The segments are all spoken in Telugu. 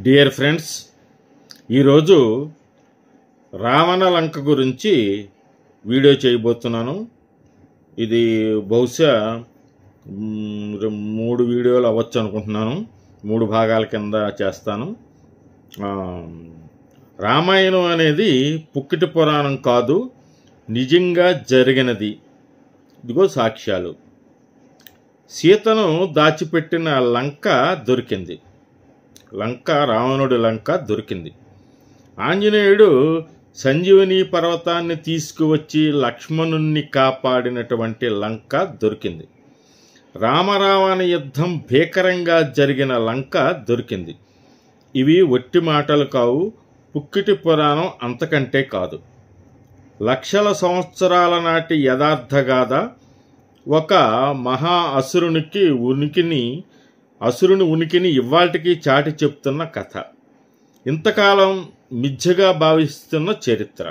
డియర్ ఫ్రెండ్స్, ఈరోజు రావణ లంక గురించి వీడియో చేయబోతున్నాను. ఇది బహుశా 3 వీడియోలు అవ్వచ్చు అనుకుంటున్నాను. 3 భాగాల కింద చేస్తాను. రామాయణం అనేది పుక్కిటి పురాణం కాదు, నిజంగా జరిగినది. ఇదిగో సాక్ష్యాలు. సీతను దాచిపెట్టిన లంక దొరికింది. రావణుడి లంక దొరికింది. ఆంజనేయుడు సంజీవని పర్వతాన్ని తీసుకువచ్చి లక్ష్మణుణ్ణి కాపాడినటువంటి లంక దొరికింది. రామరావణ యుద్ధం భీకరంగా జరిగిన లంక దొరికింది. ఇవి ఒట్టి మాటలు కావు, పుక్కిటి పురాణం అంతకంటే కాదు. లక్షల సంవత్సరాల నాటి యథార్థగాథ. ఒక మహా అసురుని ఉనికిని ఇవాల్టికి చాటి చెప్తున్న కథ. ఇంతకాలం మిథ్యగా భావిస్తున్న చరిత్ర.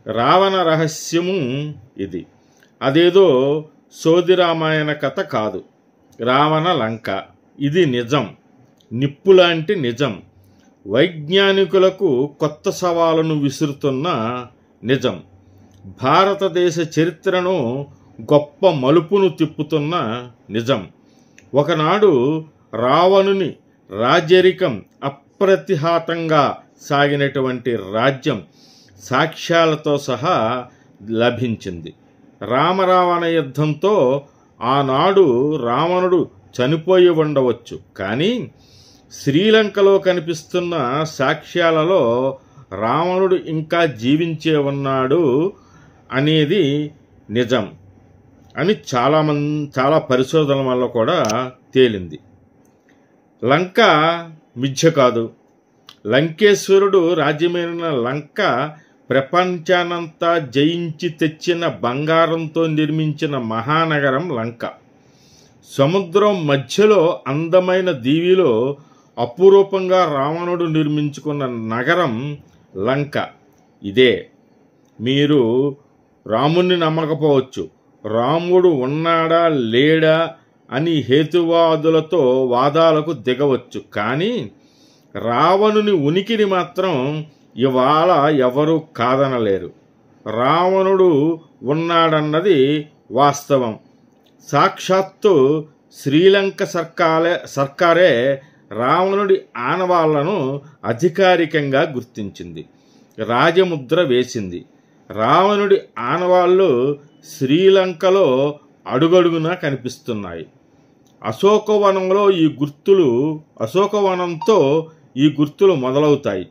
రావణ రహస్యము ఇది. అదేదో సోది రామాయణ కథ కాదు. రావణ లంక ఇది నిజం, నిప్పులాంటి నిజం. వైజ్ఞానికులకు కొత్త సవాలును విసురుతున్న నిజం. భారతదేశ చరిత్రను గొప్ప మలుపును తిప్పుతున్న నిజం. ఒకనాడు రావణుని రాజరికం అప్రతిహాతంగా సాగినటువంటి రాజ్యం సాక్ష్యాలతో సహా లభించింది. రామరావణ యుద్ధంతో ఆనాడు రావణుడు చనిపోయి ఉండవచ్చు, కానీ శ్రీలంకలో కనిపిస్తున్న సాక్ష్యాలలో రావణుడు ఇంకా జీవించే ఉన్నాడు అనేది నిజం అని చాలా పరిశోధనల వల్ల కూడా తేలింది. లంక మిథ్య కాదు. లంకేశ్వరుడు రాజ్యమైన లంక ప్రపంచానంతా జయించి తెచ్చిన బంగారంతో నిర్మించిన మహానగరం లంక. సముద్రం మధ్యలో అందమైన దీవిలో అపురూపంగా రావణుడు నిర్మించుకున్న నగరం లంక ఇదే. మీరు రాముణ్ణి నమ్మకపోవచ్చు, రాముడు ఉన్నాడా లేడా అని హేతువాదులతో వాదాలకు దిగవచ్చు, కానీ రావణుని ఉనికిని మాత్రం ఇవాళ ఎవరూ కాదనలేరు. రావణుడు ఉన్నాడన్నది వాస్తవం. సాక్షాత్తు శ్రీలంక సర్కారే రావణుడి ఆనవాళ్లను అధికారికంగా గుర్తించింది, రాజముద్ర వేసింది. రావణుడి ఆనవాళ్లు శ్రీలంకలో అడుగడుగునా కనిపిస్తున్నాయి. అశోకవనంతో ఈ గుర్తులు మొదలవుతాయి.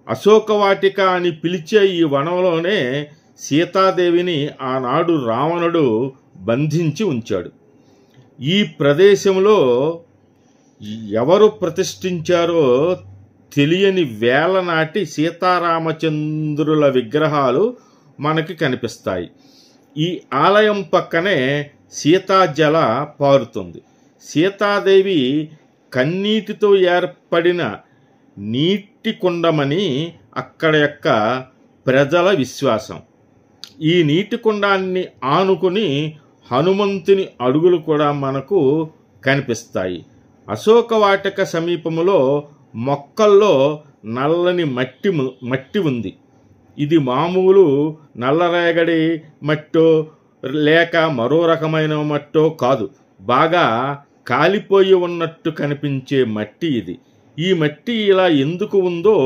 అశోకవాటిక అని పిలిచే ఈ వనంలోనే సీతాదేవిని ఆనాడు రావణుడు బంధించి ఉంచాడు. ఈ ప్రదేశంలో ఎవరు ప్రతిష్ఠించారో తెలియని వేల నాటి సీతారామచంద్రుల విగ్రహాలు మనకి కనిపిస్తాయి. ఈ ఆలయం పక్కనే సీతాజల పారుతుంది. సీతాదేవి కన్నీటితో ఏర్పడిన నీటి కుండమని అక్కడ యొక్క ప్రజల విశ్వాసం. ఈ నీటి కుండాన్ని ఆనుకుని హనుమంతుని అడుగులు కూడా మనకు కనిపిస్తాయి. అశోకవాటిక సమీపంలో మొక్కల్లో నల్లని మట్టి ఉంది. ఇది మామూలు నల్లరేగడి మట్టో లేక మరో రకమైన మట్టో కాదు, బాగా కాలిపోయి ఉన్నట్టు కనిపించే మట్టి ఇది. ఈ మట్టి ఇలా ఎందుకు ఉందో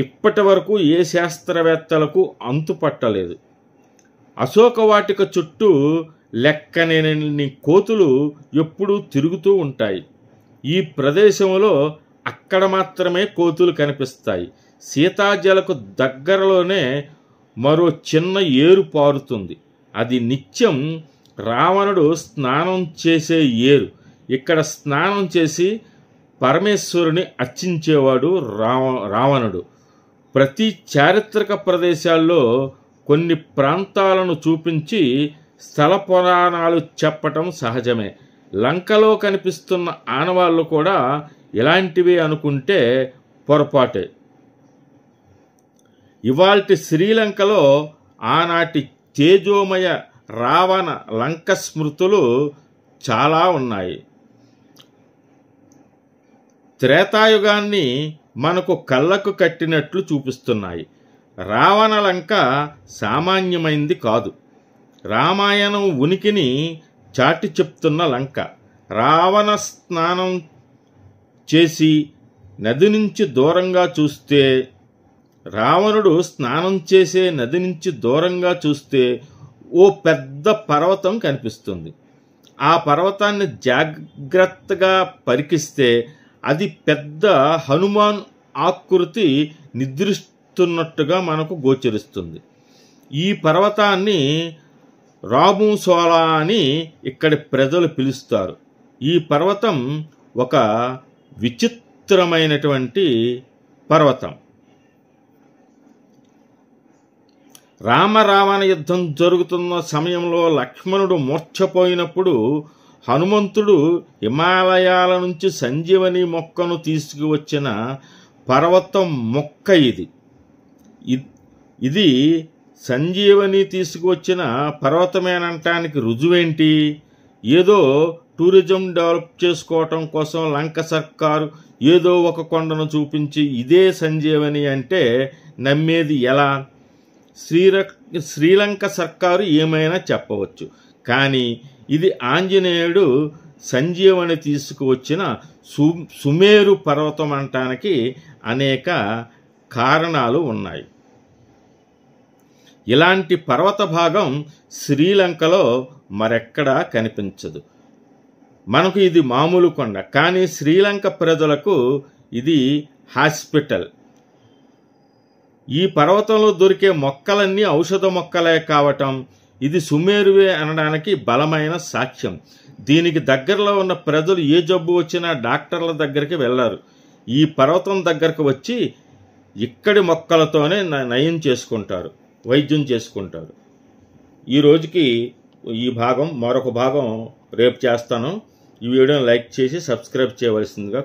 ఇప్పటి వరకు ఏ శాస్త్రవేత్తలకు అంతుపట్టలేదు. అశోకవాటిక చుట్టూ లెక్కలేనన్ని కోతులు ఎప్పుడూ తిరుగుతూ ఉంటాయి. ఈ ప్రదేశంలో అక్కడ మాత్రమే కోతులు కనిపిస్తాయి. సీతాజలకు దగ్గరలోనే మరో చిన్న ఏరు పారుతుంది. అది నిత్యం రావణుడు స్నానం చేసే ఏరు. ఇక్కడ స్నానం చేసి పరమేశ్వరుని అర్చించేవాడు రావణుడు. ప్రతి చారిత్రక ప్రదేశాల్లో కొన్ని ప్రాంతాలను చూపించి స్థల పురాణాలు చెప్పటం సహజమే. లంకలో కనిపిస్తున్న ఆనవాళ్లు కూడా ఇలాంటివే అనుకుంటే పొరపాటే. ఇవాల్టి శ్రీలంకలో ఆనాటి తేజోమయ రావణ లంక స్మృతులు చాలా ఉన్నాయి. త్రేతాయుగాన్ని మనకు కళ్ళకు కట్టినట్లు చూపిస్తున్నాయి. రావణ లంక సామాన్యమైంది కాదు. రామాయణం ఉనికిని చాటి చెప్తున్న లంక. రావణ స్నానం చేసి నది నుంచి దూరంగా చూస్తే, రావణుడు స్నానం చేసే నది నుంచి దూరంగా చూస్తే ఓ పెద్ద పర్వతం కనిపిస్తుంది. ఆ పర్వతాన్ని జాగ్రత్తగా పరికిస్తే అది పెద్ద హనుమాన్ ఆకృతి నిద్రిస్తున్నట్టుగా మనకు గోచరిస్తుంది. ఈ పర్వతాన్ని రాబుసోలా అని ఇక్కడి ప్రజలు పిలుస్తారు. ఈ పర్వతం ఒక విచిత్రమైనటువంటి పర్వతం. రామరావణ యుద్ధం జరుగుతున్న సమయంలో లక్ష్మణుడు మూర్ఛపోయినప్పుడు హనుమంతుడు హిమాలయాల నుంచి సంజీవని మొక్కను తీసుకువచ్చిన పర్వతం మొక్క ఇది సంజీవని తీసుకువచ్చిన పర్వతమేనటానికి రుజువేంటి? ఏదో టూరిజం డెవలప్ చేసుకోవటం కోసం లంక సర్కారు ఏదో ఒక కొండను చూపించి ఇదే సంజీవని అంటే నమ్మేది ఎలా? శ్రీలంక సర్కారు ఏమైనా చెప్పవచ్చు, కానీ ఇది ఆంజనేయుడు సంజీవని తీసుకువచ్చిన సుమేరు పర్వతం అనటానికి అనేక కారణాలు ఉన్నాయి. ఇలాంటి పర్వత భాగం శ్రీలంకలో మరెక్కడా కనిపించదు. మనకు ఇది మామూలు కొండ, కానీ శ్రీలంక ప్రజలకు ఇది హాస్పిటల్. ఈ పర్వతంలో దొరికే మొక్కలన్నీ ఔషధ మొక్కలే కావటం ఇది సుమేరువే అనడానికి బలమైన సాక్ష్యం. దీనికి దగ్గరలో ఉన్న ప్రజలు ఏ జబ్బు వచ్చినా డాక్టర్ల దగ్గరికి వెళ్ళారు. ఈ పర్వతం దగ్గరకు వచ్చి ఇక్కడి మొక్కలతోనే నయం చేసుకుంటారు, వైద్యం చేసుకుంటారు. ఈ రోజుకి ఈ భాగం, మరొక భాగం రేపు చేస్తాను. ఈ వీడియోని లైక్ చేసి సబ్స్క్రైబ్ చేయవలసిందిగా